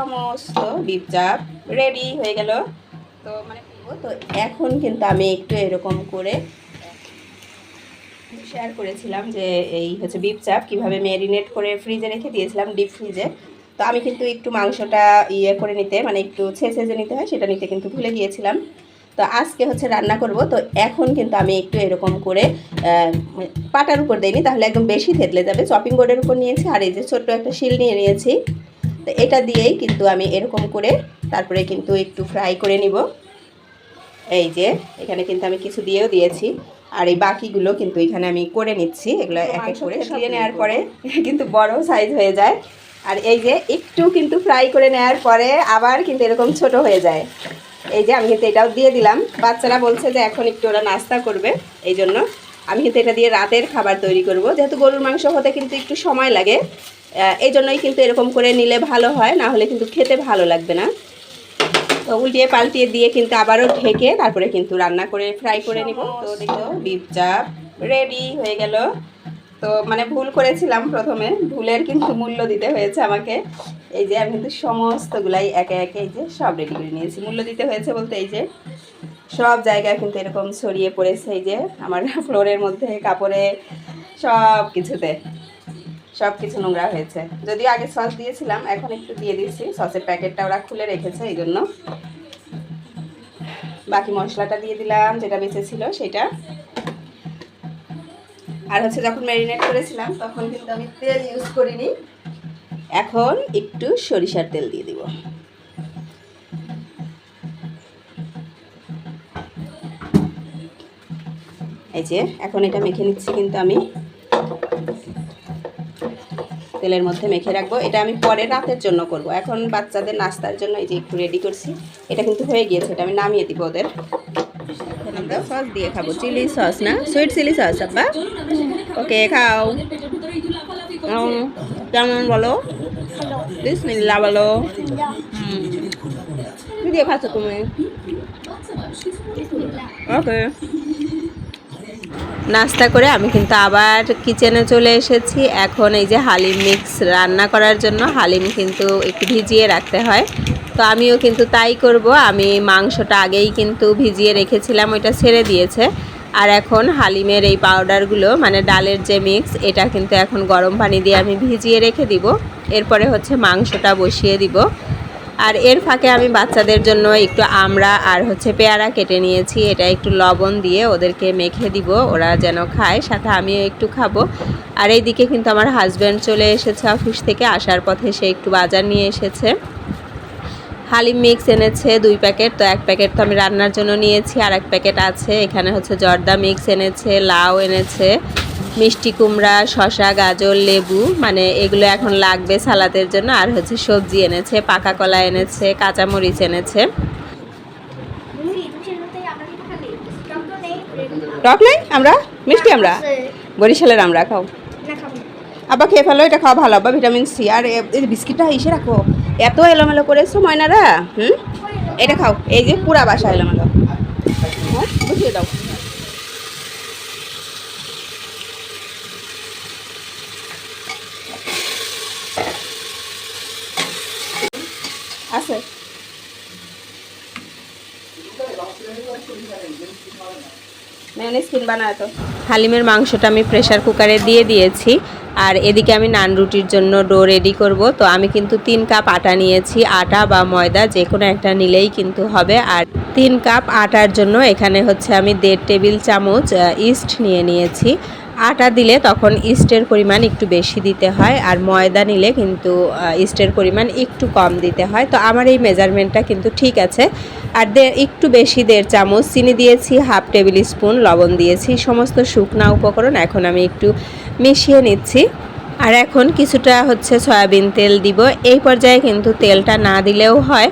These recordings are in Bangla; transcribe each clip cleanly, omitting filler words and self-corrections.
সমস্ত বিফ চাপ রেডি হয়ে গেল। তো তো এখন কিন্তু আমি একটু এরকম করে শেয়ার করেছিলাম যে এই হচ্ছে বিফ চাপ কীভাবে ম্যারিনেট করে ফ্রিজে রেখে দিয়েছিলাম, ডিপ ফ্রিজে। তো আমি কিন্তু একটু মাংসটা করে নিতে, একটু ছেঁচে নিতে হয়, সেটা নিতে কিন্তু ভুলে গিয়েছিলাম। তো আজকে হচ্ছে রান্না করব। তো এখন কিন্তু আমি একটু এরকম করে পাটার উপর দিইনি, তাহলে একদম বেশি থেতলে যাবে। চপিং বোর্ডের উপর নিয়েছি, আর এই যে ছোট্ট একটা শিল নিয়ে নিয়েছি। তো এটা দিয়েই কিন্তু আমি এরকম করে তারপরে কিন্তু একটু ফ্রাই করে নিব। এই যে এখানে কিন্তু আমি কিছু দিয়েও দিয়েছি, আর এই বাকিগুলো কিন্তু এখানে আমি করে নিচ্ছি। এগুলো এক এক করে দিয়ে নেওয়ার পরে কিন্তু বড় সাইজ হয়ে যায়। আর এই যে একটু কিন্তু ফ্রাই করে নেওয়ার পরে আবার কিন্তু এরকম ছোট হয়ে যায়। এই যে আমি কিন্তু এটাও দিয়ে দিলাম। বাচ্চারা বলছে যে এখন একটু ওরা নাস্তা করবে, এই জন্য আমি কিন্তু এটা দিয়ে রাতের খাবার তৈরি করব। যেহেতু গরুর মাংস হতে কিন্তু একটু সময় লাগে, এই জন্যই কিন্তু এরকম করে নিলে ভালো হয়, না হলে কিন্তু খেতে ভালো লাগবে না। তো উল্টিয়ে পাল্টিয়ে দিয়ে কিন্তু আবারও ঢেকে তারপরে কিন্তু রান্না করে ফ্রাই করে নিব। তো দেখো বিফ চাপ রেডি হয়ে গেল। তো ভুল করেছিলাম প্রথমে, ভুলের কিন্তু মূল্য দিতে হয়েছে আমাকে। এই যে আমি কিন্তু সমস্তগুলাই একে একে এই যে সব রেডি করে নিয়েছি। মূল্য দিতে হয়েছে বলতে এই যে সব জায়গায় কিন্তু এরকম ছড়িয়ে পড়েছে, এই যে আমার ফ্লোরের মধ্যে, কাপড়ে, সব কিছুতে সব কিছু নোংরা হয়েছে। যদিও আগে সস দিয়েছিলাম, এখন একটু দিয়ে দিচ্ছি। সসের প্যাকেটটা ওরা খুলে রেখেছে, এই জন্য। বাকি মশলাটা দিয়ে দিলাম যেটা বেঁচে ছিল সেটা। আর হচ্ছে যখন ম্যারিনেট করেছিলাম তখন কিন্তু আমি তেল ইউজ করিনি, এখন একটু সরিষার তেল দিয়ে দিব। এই যে এখন এটা মেখে নিচ্ছি কিন্তু আমি তেলের মধ্যে মেখে রাখবো। এটা আমি পরে রাতের জন্য করব, এখন বাচ্চাদের নাস্তার জন্য এই যে একটু রেডি করছি। এটা কিন্তু হয়ে গিয়েছে, এটা আমি নামিয়ে দিব ওদের। আমরা সস দিয়ে খাবো, চিলি সস না, সুইট চিলি সস। আব্বা ওকে খাও, কেমন বলো? বিসমিল্লাহ বলো। কি দিয়ে খাচ্ছ তুমি? ওকে। নাস্তা করে আমি কিন্তু আবার কিচেনে চলে এসেছি। এখন এই যে হালিম মিক্স রান্না করার জন্য হালিম কিন্তু একটু ভিজিয়ে রাখতে হয়, তো আমিও কিন্তু তাই করব। আমি মাংসটা আগেই কিন্তু ভিজিয়ে রেখেছিলাম, ওইটা ছেড়ে দিয়েছে। আর এখন হালিমের এই পাউডারগুলো ডালের যে মিক্স, এটা কিন্তু এখন গরম পানি দিয়ে আমি ভিজিয়ে রেখে দিব। এরপরে হচ্ছে মাংসটা বসিয়ে দিব। আর এর ফাঁকে আমি বাচ্চাদের জন্য একটু আমড়া আর হচ্ছে পেয়ারা কেটে নিয়েছি। এটা একটু লবণ দিয়ে ওদেরকে মেখে দিব, ওরা যেন খায়, সাথে আমিও একটু খাবো। আর এইদিকে কিন্তু আমার হাজব্যান্ড চলে এসেছে অফিস থেকে, আসার পথে সে একটু বাজার নিয়ে এসেছে। হালিম মিক্স এনেছে 2 প্যাকেট, তো 1 প্যাকেট তো আমি রান্নার জন্য নিয়েছি, আর 1 প্যাকেট আছে। এখানে হচ্ছে জর্দা মিক্স এনেছে, লাউ এনেছে, মিষ্টি কুমড়া, শসা, গাজর, লেবু, এগুলো এখন লাগবে সালাদের জন্য। আর হচ্ছে সবজি এনেছে, পাকা কলা এনেছে, কাঁচামরিচ এনেছে। টক নেই, আমরা মিষ্টি, আমরা বরিশালের আমরা। খাও আব্বা, খেয়ে ফেলো, এটা খাওয়া ভালো আব্বা, ভিটামিন সি। আর এই বিস্কিটটা এসে রাখো, এত এলোমেলো করেছো ময়নারা। এটা খাও, এই যে পুরা বাসা এলোমেলো। হ্যাঁ, বুঝিয়ে দাও। আছে হালিমের মাংসটা আমি প্রেসার কুকারে দিয়ে দিয়েছি। আর এদিকে আমি নান রুটির জন্য ডো রেডি করব। তো আমি কিন্তু 3 কাপ আটা নিয়েছি, আটা বা ময়দা যে কোনো একটা নিলেই কিন্তু হবে। আর 3 কাপ আটার জন্য এখানে হচ্ছে আমি 1.5 টেবিল চামচ ইস্ট নিয়ে নিয়েছি। আটা দিলে তখন ইস্টের পরিমাণ একটু বেশি দিতে হয়, আর ময়দা নিলে কিন্তু ইস্টের পরিমাণ একটু কম দিতে হয়। তো আমার এই মেজারমেন্টটা কিন্তু ঠিক আছে। আর একটু বেশি 1.5 চামচ চিনি দিয়েছি, হাফ টেবিল স্পুন লবণ দিয়েছি, সমস্ত শুকনা উপকরণ এখন আমি একটু মিশিয়ে নিচ্ছি। আর এখন কিছুটা হচ্ছে সয়াবিন তেল দিব। এই পর্যায়ে কিন্তু তেলটা না দিলেও হয়,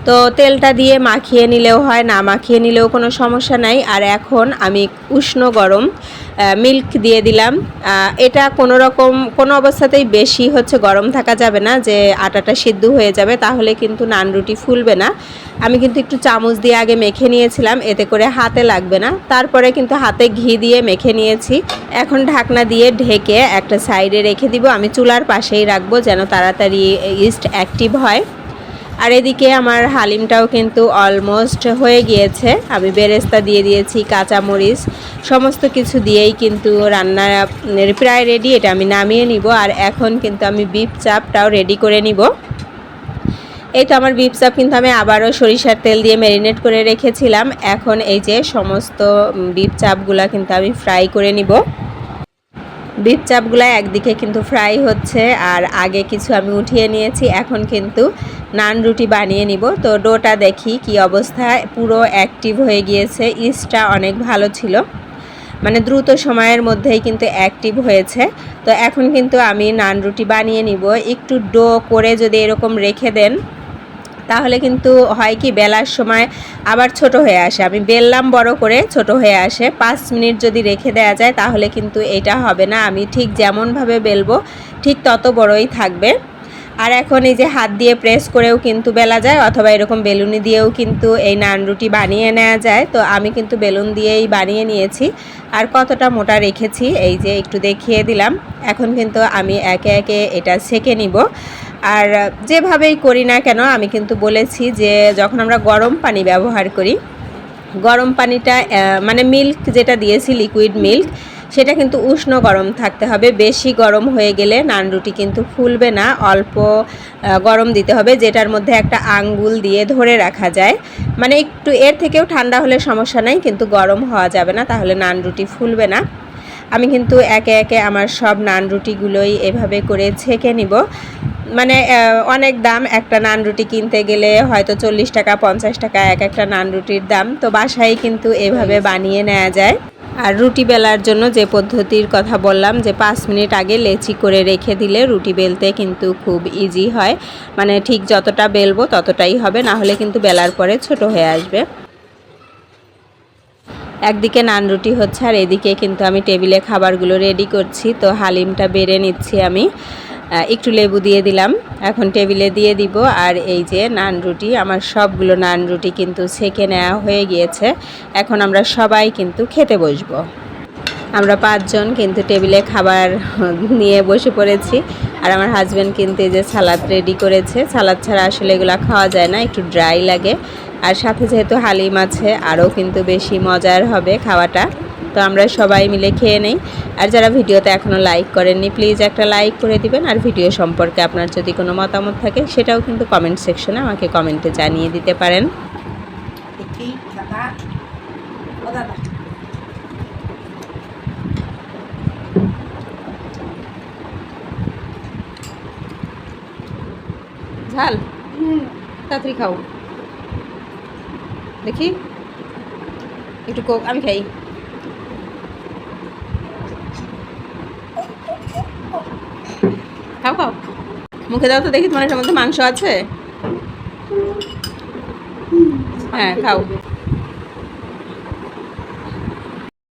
তো তেলটা দিয়ে মাখিয়ে নিলেও হয়, না মাখিয়ে নিলেও কোনো সমস্যা নাই। আর এখন আমি উষ্ণ গরম মিল্ক দিয়ে দিলাম। এটা কোনো অবস্থাতেই বেশি হচ্ছে গরম থাকা যাবে না, যে আটাটা সিদ্ধ হয়ে যাবে, তাহলে কিন্তু নান রুটি ফুলবে না। আমি কিন্তু একটু চামচ দিয়ে আগে মেখে নিয়েছিলাম, এতে করে হাতে লাগবে না। তারপরে কিন্তু হাতে ঘি দিয়ে মেখে নিয়েছি। এখন ঢাকনা দিয়ে ঢেকে একটা সাইডে রেখে দিব। আমি চুলার পাশেই রাখবো যেন তাড়াতাড়ি ইস্ট অ্যাক্টিভ হয়। আর এদিকে আমার হালিমটাও কিন্তু অলমোস্ট হয়ে গিয়েছে। আমি বেরেস্তা দিয়ে দিয়েছি, কাঁচামরিচ সমস্ত কিছু দিয়েই কিন্তু রান্না প্রায় রেডি। এটা আমি নামিয়ে নিব। আর এখন কিন্তু আমি বিফ চাপটাও রেডি করে নিব। এই তো আমার বিফ চাপ কিন্তু আমি আবারও সরিষার তেল দিয়ে ম্যারিনেট করে রেখেছিলাম। এখন এই যে সমস্ত বিফ চাপগুলা কিন্তু আমি ফ্রাই করে নিব। বিফ চাপগুলো একদিকে কিন্তু ফ্রাই হচ্ছে, আর আগে কিছু আমি উঠিয়ে নিয়েছি। এখন কিন্তু নান রুটি বানিয়ে নিব। তো ডোটা দেখি কি অবস্থায়, পুরো অ্যাক্টিভ হয়ে গিয়েছে। ইস্টটা অনেক ভালো ছিল, মানে দ্রুত সময়ের মধ্যেই কিন্তু অ্যাক্টিভ হয়েছে। তো এখন কিন্তু আমি নান রুটি বানিয়ে নিব। একটু ডো করে যদি এরকম রেখে দেন তাহলে কিন্তু হয় কি বেলার সময় আবার ছোট হয়ে আসে। আমি বেললাম বড় করে, ছোট হয়ে আসে। 5 মিনিট যদি রেখে দেওয়া যায় তাহলে কিন্তু এটা হবে না। আমি ঠিক যেমনভাবে বেলবো ঠিক তত বড়ই থাকবে। আর এখন এই যে হাত দিয়ে প্রেস করেও কিন্তু বেলা যায়, অথবা এরকম বেলুনি দিয়েও কিন্তু এই নান রুটি বানিয়ে নেওয়া যায়। তো আমি কিন্তু বেলুন দিয়েই বানিয়ে নিয়েছি। আর কতটা মোটা রেখেছি এই যে একটু দেখিয়ে দিলাম। এখন কিন্তু আমি একে একে এটা সেঁকে নিব। আর যেভাবেই করি না কেন আমি কিন্তু বলেছি যে যখন আমরা গরম পানি ব্যবহার করি, গরম পানিটা মানে মিল্ক যেটা দিয়েছি লিকুইড মিল্ক, সেটা কিন্তু উষ্ণ গরম থাকতে হবে। বেশি গরম হয়ে গেলে নান রুটি কিন্তু ফুলবে না। অল্প গরম দিতে হবে, যেটার মধ্যে একটা আঙ্গুল দিয়ে ধরে রাখা যায়। মানে একটু এর থেকেও ঠান্ডা হলে সমস্যা নাই, কিন্তু গরম হওয়া যাবে না, তাহলে নান রুটি ফুলবে না। আমি কিন্তু একে একে আমার সব নান রুটিগুলোই এভাবে করে ছেঁকে নিব। মানে অনেক দাম একটা নান রুটি কিনতে গেলে, হয়তো 40 টাকা 50 টাকা এক একটা নান রুটির দাম। তো বাসায় কিন্তু এভাবে বানিয়ে নেওয়া যায়। আর রুটি বেলার জন্য যে পদ্ধতির কথা বললাম, যে 5 মিনিট আগে লেচি করে রেখে দিলে রুটি বেলতে কিন্তু খুব ইজি হয়। মানে ঠিক যতটা বেলবো ততটাই হবে, না হলে কিন্তু বেলার পরে ছোট হয়ে আসবে। একদিকে নান রুটি হচ্ছে আর এদিকে কিন্তু আমি টেবিলে খাবারগুলো রেডি করছি। তো হালিমটা বেড়ে নিচ্ছি আমি, একটু লেবু দিয়ে দিলাম, এখন টেবিলে দিয়ে দিব। আর এই যে নান রুটি, আমার সবগুলো নান রুটি কিন্তু সেঁকে নেওয়া হয়ে গিয়েছে। এখন আমরা সবাই কিন্তু খেতে বসবো। আমরা 5 জন কিন্তু টেবিলে খাবার নিয়ে বসে পড়েছি। আর আমার হাজব্যান্ড কিন্তু এই যে সালাদ রেডি করেছে। সালাদ ছাড়া আসলে এগুলো খাওয়া যায় না, একটু ড্রাই লাগে। আর সাথে যেহেতু হালিম আছে আরও কিন্তু বেশি মজার হবে খাওয়াটা। তো আমরা সবাই মিলে খেয়ে নেই। আর যারা ভিডিওতে এখনও লাইক করেননি প্লিজ একটা লাইক করে দিবেন। আর ভিডিও সম্পর্কে আপনার যদি কোনো মতামত থাকে সেটাও কিন্তু কমেন্ট সেকশনে আমাকে কমেন্টে জানিয়ে দিতে পারেন। ঝাল তাড়াতাড়ি খাও, দেখি একটু কোক আমি খাই। খাও খাও, মুখে দাও তো দেখি তোমার এটার মধ্যে মাংস আছে। হ্যাঁ খাও।